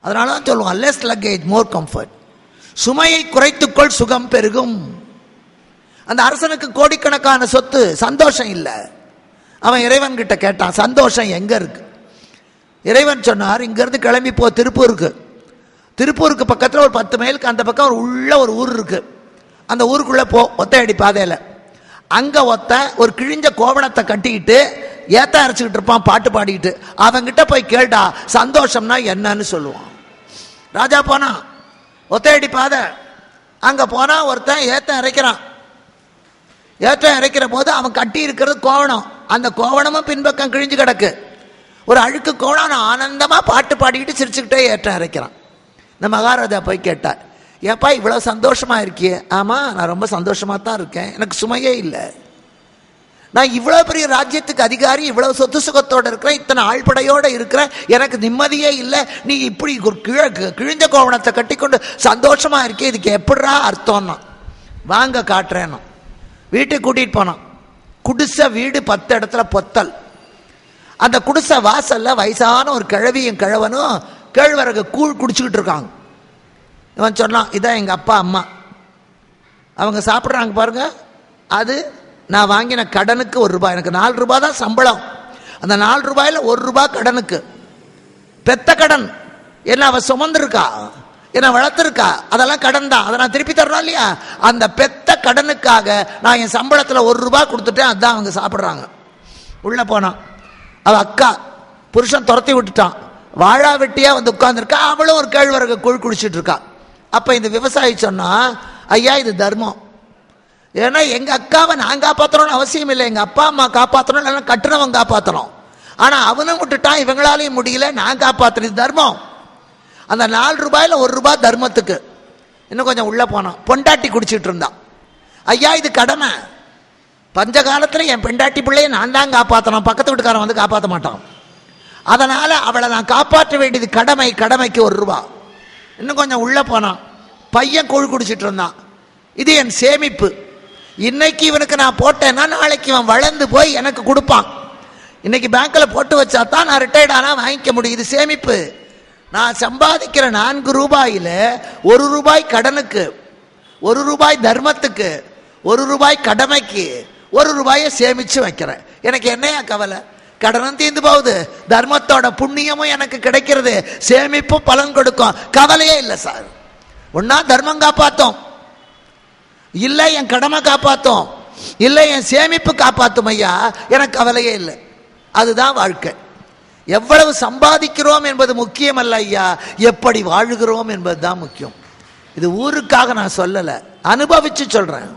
அதனால தான் சொல்லுவோம் லெஸ் லக்கேஜ் மோர் கம்ஃபர்ட். சுமையை குறைத்துக்கொள் சுகம் பெருகும். அந்த அரசனுக்கு கோடிக்கணக்கான சொத்து, சந்தோஷம் இல்லை. அவன் இறைவன் கிட்ட கேட்டான், சந்தோஷம் எங்க இருக்கு? இறைவன் சொன்னார், இங்கிருந்து கிளம்பி போ திருப்பூருக்கு. திருப்பூருக்கு பக்கத்தில் ஒரு 10 மைலுக்கு அந்த பக்கம் உள்ள ஒரு ஊர் இருக்கு. அந்த ஊருக்குள்ள போ, ஒத்தையடி பாதையில். அங்க ஒரு கிழிஞ்ச கோவணத்தை கட்டிக்கிட்டு ஏத்த அரைச்சிக்கிட்டு இருப்பான், பாட்டு பாடிக்கிட்டு. அவங்கிட்ட போய் கேட்டா சந்தோஷம்னா என்னன்னு சொல்லுவான். ராஜா போனா ஒத்தையடி பாதை, அங்க போனா ஒருத்தன் ஏத்தம் இறைக்கிறான். ஏற்றம் இறைக்கிற போது அவன் கட்டி இருக்கிறது கோவணம். அந்த கோவணமும் பின்பக்கம் கிழிஞ்சு கிடக்கு. ஒரு அழுக்கு கோவணம் ஆனந்தமா பாட்டு பாடிக்கிட்டு சிரிச்சுக்கிட்டே ஏற்றம் இறைக்கிறான். இந்த மகாராஜா போய் கேட்டார், ஏப்பா இவ்வளவு சந்தோஷமா இருக்கியே? ஆமா, நான் ரொம்ப சந்தோஷமா தான் இருக்கேன், எனக்கு சுமையே இல்லை. நான் இவ்வளவு பெரிய ராஜ்யத்துக்கு அதிகாரி, இவ்வளவு சொத்து சுகத்தோட இருக்கிறேன், இத்தனை ஆழ்படையோட இருக்கிறேன், எனக்கு நிம்மதியே இல்லை. நீ இப்படி கிழிஞ்ச கோவணத்தை கட்டிக்கொண்டு சந்தோஷமா இருக்கே, இதுக்கு எப்படிரா அர்த்தம்னா? வாங்க காட்டுறேன்னா வீட்டுக்கு கூட்டிட்டு போனான். குடிசை வீடு, 10 இடத்துல பொத்தல். அந்த குடிசை வாசல்ல வயசான ஒரு கிழவியும் கிழவனும் கேழ்வரகு கூழ் குடிச்சுக்கிட்டு இருக்காங்க. இவன் சொன்னான், இதான் எங்க அப்பா அம்மா, அவங்க சாப்பிட்றாங்க பாருங்க, அது நான் வாங்கின கடனுக்கு 1 ரூபாய். எனக்கு 4 ரூபாய் தான் சம்பளம். அந்த 4 ரூபாயில 1 ரூபாய் கடனுக்கு. பெத்த கடன் என்ன அவ சுமந்திருக்கா, என்ன வளர்த்துருக்கா, அதெல்லாம் கடன் தான். அதை நான் திருப்பி தரணும் இல்லையா? அந்த பெத்த கடனுக்காக நான் என் சம்பளத்தில் 1 ரூபாய் கொடுத்துட்டேன், அதுதான் அவங்க சாப்பிட்றாங்க. உள்ள போனான். அவ அக்கா புருஷன் துரத்தி விட்டுட்டான். வாழா வெட்டியா வந்து உட்கார்ந்துருக்கா. அவளும் ஒரு கேழ்வரகு கூழ் குடிச்சிட்டு இருக்கா. அப்ப இந்த விவசாயி சொன்னா, ஐயா இது தர்மம். ஏன்னா எங்க அக்காவை நான் காப்பாற்றணும்னு அவசியம் இல்லை, எங்க அப்பா அம்மா காப்பாற்றணும், இல்லைன்னா கட்டுனவன் காப்பாற்றணும். ஆனா அவனும் விட்டுட்டான், இவங்களாலையும் முடியல, நான் காப்பாற்றுறது தர்மம். அந்த 4 ரூபாயில 1 ரூபாய் தர்மத்துக்கு. இன்னும் கொஞ்சம் உள்ள போனான். பொண்டாட்டி குடிச்சிட்டு இருந்தான். ஐயா இது கடமை. பஞ்ச காலத்துல என் பெண்டாட்டி பிள்ளைய நான் தான் காப்பாற்றணும், பக்கத்து வீட்டுக்காரன் வந்து காப்பாற்ற மாட்டான். அதனால அவளை நான் காப்பாற்ற வேண்டியது கடமை, கடமைக்கு 1 ரூபாய். இன்னும் கொஞ்சம் உள்ள போனான். பையன் கூழ் குடிச்சிட்டு இருந்தான். இது என் சேமிப்பு. இன்னைக்கு இவனுக்கு நான் போட்டேன்னா நாளைக்கு இவன் வளர்ந்து போய் எனக்கு கொடுப்பான். இன்னைக்கு பேங்க்ல போட்டு வச்சா தான் நான் ரிட்டையர்ட் ஆனா வாங்கிக்க முடியும். இது சேமிப்பு. நான் சம்பாதிக்கிற 4 ரூபாயில 1 ரூபாய் கடனுக்கு, 1 ரூபாய் தர்மத்துக்கு, 1 ரூபாய் கடமைக்கு, 1 ரூபாயை சேமிச்சு வைக்கிறேன். எனக்கு என்னையா கவலை? கடனும் தீர்ந்து போகுது, தர்மத்தோட புண்ணியமும் எனக்கு கிடைக்கிறது, சேமிப்பும் பலன் கொடுக்கும், கவலையே இல்லை சார். ஒன்னா தர்மம் காப்பாத்தோம், இல்லை என் கடமை காப்பாத்தோம், இல்லை என் சேமிப்பு காப்பாத்தும் ஐயா, எனக்கு கவலையே இல்லை. அதுதான் வாழ்க்கை. எவ்வளவு சம்பாதிக்கிறோம் என்பது முக்கியம் அல்ல ஐயா, எப்படி வாழுகிறோம் என்பதுதான் முக்கியம். இது ஊருக்காக நான் சொல்லல, அனுபவிச்சு சொல்றேன்.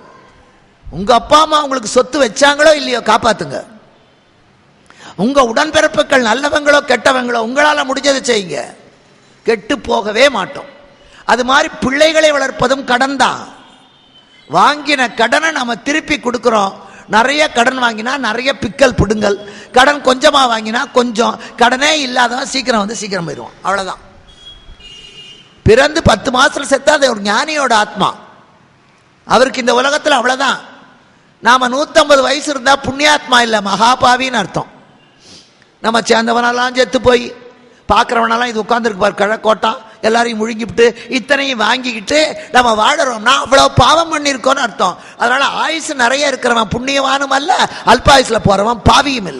உங்க அப்பா அம்மா உங்களுக்கு சொத்து வச்சாங்களோ இல்லையோ காப்பாத்துங்க. உங்க உடன்பிறப்புகள் நல்லவங்களோ கெட்டவங்களோ உங்களால முடிஞ்சதை செய்யுங்க, கெட்டு போகவே மாட்டோம். அது மாதிரி பிள்ளைகளை வளர்ப்பதும் கடன் தான். வாங்கின கடனை நம்ம திருப்பி கொடுக்கிறோம். நிறைய கடன் வாங்கினா நிறைய பிக்கல் பிடுங்கல், கடன் கொஞ்சமா வாங்கினா கொஞ்சம். கடனே இல்லாதவன் சீக்கிரம் வந்து சீக்கிரம் போயிடுவான், அவ்வளவுதான். பிறந்து 10 மாசத்துல செத்தா அது ஒரு ஞானியோட ஆத்மா, அவருக்கு இந்த உலகத்தில் அவ்வளவுதான். நாம 150 வயசு இருந்தா புண்ணியாத்மா இல்ல, மகாபாவின்னு அர்த்தம். நம்ம சேர்ந்தவனெல்லாம் செத்து போய் பார்க்கிறவனெல்லாம் இது உட்கார்ந்துருக்கு பாரு கிழக்கோட்டம், எல்லாரையும் முழுங்கிவிட்டு இத்தனையும் வாங்கிக்கிட்டு நம்ம வாழறோம்னா அவ்வளவு பாவம் பண்ணிருக்கோம்னு அர்த்தம். அதனால ஆயுசு நிறைய இருக்கிறவன் புண்ணியவானும் அல்ல, அல்பாயுசுல போறவன் பாவியும் இல்லை.